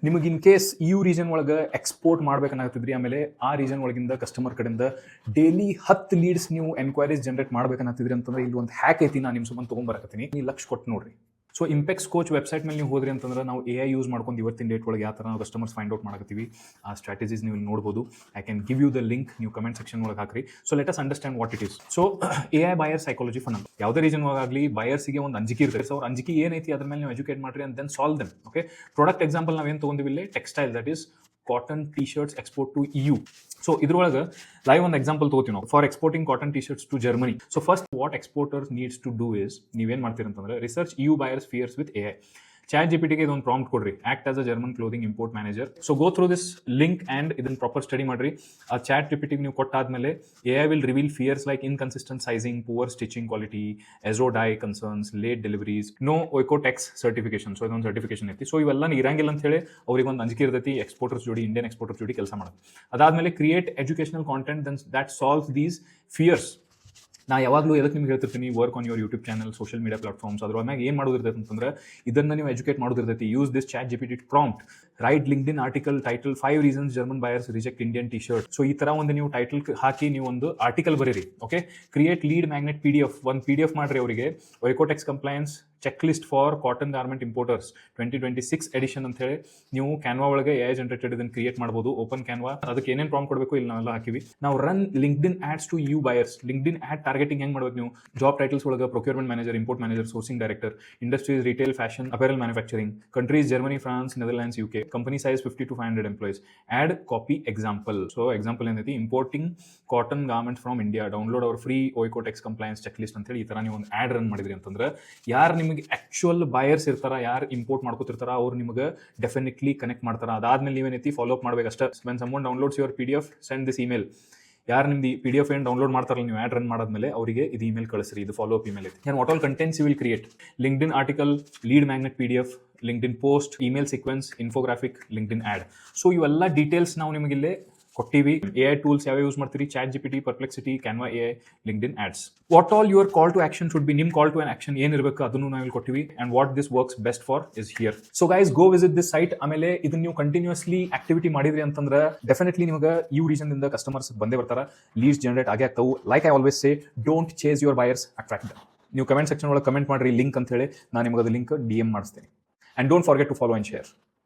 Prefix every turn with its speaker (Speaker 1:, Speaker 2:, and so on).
Speaker 1: ನಿಮಗೆ in case you region ಒಳಗೆ export ಮಾಡ್ಬೇಕನ್ನಾಗ್ತಿದ್ರಿ, ಆಮೇಲೆ ಆ ರೀಜನ್ ಒಳಗಿಂದ ಕಸ್ಟಮರ್ ಕಡೆಯಿಂದ ಡೈಲಿ 10 ಲೀಡ್ಸ್ ನೀವು ಎನ್ಕ್ವೈರೀಸ್ ಜನರೇಟ್ ಮಾಡ್ಬೇಕನ್ನಾಗ್ತಿದ್ರಿ ಅಂತಂದ್ರೆ ಇಲ್ಲಿ ಒಂದು ಹ್ಯಾಕ್ ಐತಿ, ನಾನು ನಿಮ್ಮ ಸುಮ್ಮನೆ ತೊಗೊಂಡ್ಬರಕತ್ತೀನಿ, ನೀವು ಲಕ್ಷ ಕೊಟ್ಟು ನೋಡ್ರಿ. ಸೊ ಇಂಪೆಕ್ಸ್ ಕೋಚ್ ವೆಬ್ಸೈಟ್ ಮೇಲೆ ನೀವು ಹೋದ್ರಿ ಅಂತಂದ್ರೆ ನಾವು AI ಯೂಸ್ ಮಾಡ್ಕೊಂಡು ಇವತ್ತಿನ ಡೇಟ್ ಒಳಗೆ ಯಾವ ಥರ ನಾವು ಕಸ್ಟಮರ್ಸ್ ಫೈಂಡ್ ಔಟ್ ಮಾಡಕತ್ತೀವಿ ಆ ಸ್ಟ್ರಾಟಜೀಸ್ ನೀವು ಇಲ್ಲಿ ನೋಡ್ಬೋದು. I can give you the link, ನೀವು ಕಮೆಂಟ್ ಸೆಕ್ಷನ್ ಒಳಗೆ ಹಾಕ್ರಿ. So let us understand what it is. So AI buyer psychology fun ಅಂತ ಯಾವುದೇ ರೀಜನ್ ಒಳಗಾಗಲಿ ಬಯರ್ಸಿಗೆ ಒಂದು ಅಂಜಿಕೆ ಇರ್ತದೆ. ಸೊ ಅವ್ರ ಅಂಜಿಕೆ ಏನೈತಿ ಅದ್ರ ಮೇಲೆ ನೀವು ಎಜುಕೇಟ್ ಮಾಡ್ರಿ and then solve them. Okay, product example ನಾವೇನು ತೊಗೊಂಡಿವಿ ಇಲ್ಲಿ, textile, that is cotton T shirts export to EU. So ಇದ್ರೊಳಗೆ ಲೈವ್ ಒಂದು ಎಕ್ಸಾಂಪಲ್ ತಗೋತೀವಿ ನಾವು for exporting cotton T shirts to Germany. So first what exporters needs to do is, ನೀವೇನು ಮಾಡ್ತೀರಿ ಅಂತಂದ್ರೆ research EU buyers fears with AI. Chat ಜಿಪಿಟಿಗೆ ಇದೊಂದು prompt ಕೊಡ್ರಿ, act as a German clothing import manager. So go through this link and ಇದನ್ನು proper study ಮಾಡ್ರಿ. ಆ chat ಜಿಪಿಟಿಗೆ ನೀವು ಕೊಟ್ಟಾದ್ಮೇಲೆ AI will reveal fears like inconsistent sizing, poor stitching quality, azo dye concerns, late deliveries, no Oeko Tex certification. So ಇದೊಂದು certification ಐತಿ. So ಇವೆಲ್ಲ ಇರಂಗಿಲ್ಲ ಅಂತ ಹೇಳಿ ಅವ್ರಿಗೆ ಒಂದು ಅಂಜಿಕೆ ಇರ್ತೈತಿ ಎಕ್ಸ್ಪೋರ್ಟರ್ಸ್ ಜೋಡಿ, ಇಂಡಿಯನ್ ಎಕ್ಸ್ಪೋರ್ಟರ್ಸ್ ಜೋಡಿ ಕೆಲಸ ಮಾಡೋದು. ಅದಾದ್ಮೇಲೆ create educational content then that solves these fears. ನಾ ಯಾವಾಗಲೂ ಎದಕ್ಕೆ ನಿಮ್ಗೆ ಹೇಳ್ತಿರ್ತೀನಿ, work on your YouTube channel, social media platforms, ಅದ್ರ ಮ್ಯಾಗ ಏನು ಮಾಡೋದಿರ್ತೈತೆ ಅಂತಂದ್ರೆ ಇದನ್ನು ನೀವು ಎಜುಕೇಟ್ ಮಾಡೋದಿರ್ತೈತಿ. Use this chat GPT prompt, write LinkedIn article title 5 reasons German buyers reject Indian T shirt. So ಈ ಥರ ಒಂದು ನೀವು ಟೈಟಲ್ ಹಾಕಿ ನೀವು ಒಂದು ಆರ್ಟಿಕಲ್ ಬರೀರಿ. Okay, create lead magnet PDF, ಒಂದು PDF ಮಾಡಿರಿ ಅವರಿಗೆ, Oeko Tex compliance check list for cotton garment importers 2026 edition ಅಂತ ಹೇಳಿ ನೀವು ಕ್ಯಾನ್ವಾ ಒಳಗೆ AI ಜನರೇಟೆಡ್ ಇದನ್ನು ಕ್ರಿಯೇಟ್ ಮಾಡ್ಬೋದು. ಓಪನ್ ಕ್ಯಾನ್ವಾ, ಅದಕ್ಕೆ ಏನೇನು ಪ್ರಾಂಪ್ಟ್ ಕೊಡಬೇಕು ಇಲ್ಲಿ ನಾವೆಲ್ಲ ಹಾಕಿವಿ. ನಾವು run LinkedIn ads to EU buyers. LinkedIn ad targeting ಹೆಂಗೆ ಮಾಡ್ಬೇಕು ನೀವು, ಜಾಬ್ ಟೈಟಲ್ಸ್ ಒಳಗೆ procurement manager, import manager, sourcing director, industries retail, fashion, apparel manufacturing, countries Germany, France, Netherlands, UK, company size 50 to 500 employees. Ad copy example. So example ಏನೈತಿ, importing cotton garments from India, download our free Oeko Tex compliance check list ಅಂತೇಳಿ ಈ ಥರ ನೀವು ಒಂದು add run ಮಾಡಿದ್ರಿ ಅಂತಂದ್ರೆ ಯಾರು ನಿಮಗೆ ಆಕ್ಚುಯಲ್ ಬಯರ್ಸ್ ಇರ್ತಾರ, ಯಾರು ಇಂಪೋರ್ಟ್ ಮಾಡ್ಕೋತಿರ್ತಾರ, ಅವ್ರು ನಿಮಗೆ ಡೆಫಿನೆಟ್ಲಿ ಕನೆಕ್ಟ್ ಮಾಡ್ತಾರೆ. ಅದಾದ್ಮೇಲೆ ನೀವೇನೈತಿ ಫಾಲೋ ಅಪ್ ಮಾಡ್ಬೇಕು ಅಷ್ಟೇ. When someone downloads your PDF, send this email. ಯಾರು ನಿಮ್ದು PDF ಏನು ಡೌನ್ಲೋಡ್ ಮಾಡ್ತಾರಲ್ಲ ನೀವು ಆ್ಯಡ್ ರನ್ ಮಾಡಾದ್ಮೇಲೆ ಅವರಿಗೆ ಇದು ಇಮೇಲ್ ಕಳಿಸ್ರಿ, ಇದು ಫಾಲೋ ಅಪ್ ಇಮೇಲ್ ಐತಿ. ಏನು what all contents you will create, LinkedIn article, lead magnet PDF, LinkedIn post, email sequence, infographic, LinkedIn ad. So ಇವೆಲ್ಲ ಡೀಟೇಲ್ಸ್ ನಾವು ನಿಮಗಿಲ್ಲೇ ಕೊಟ್ಟಿವಿ. AI ಟೂಲ್ಸ್ ಯಾವ ಯೂಸ್ ಮಾಡ್ತೀರಿ, chat GPT, Perplexity, Canva AI, LinkedIn ads. What all your call to action should be, ನಿಮ್ಮ call to on action ಏನಿರಬೇಕು ಅದನ್ನು ನಾವು ಇಲ್ಲಿ ಕೊಟ್ಟಿವಿ. And what this works best for is here. So guys, go visit this site. ಆಮೇಲೆ ಇದನ್ನ ನೀವು continuously activity ಮಾಡಿದ್ರಿ ಅಂತಂದ್ರೆ ಡೆಫಿನೆಟ್ಲಿ ನಿಮಗೆ ಈ ರೀಸನ್ ಇಂದ ಕಸ್ಟಮರ್ಸ್ ಬಂದೇ ಬರ್ತಾರೆ, ಲೀಡ್ಸ್ ಜನರೇಟ್ ಆಗೇ ಆಗ್ತಾವು. Like I always say, don't chase your buyers, attract them. ನೀವು ಕಮೆಂಟ್ ಸೆಕ್ಷನ್ ಒಳಗೆ ಕಮೆಂಟ್ ಮಾಡ್ರಿ ಲಿಂಕ್ ಅಂತ ಹೇಳಿ, ನಾನು ನಿಮಗೆ ಅದು ಲಿಂಕ್ DM ಮಾಡಿಸ್ತೇನೆ. And don't forget to follow and share.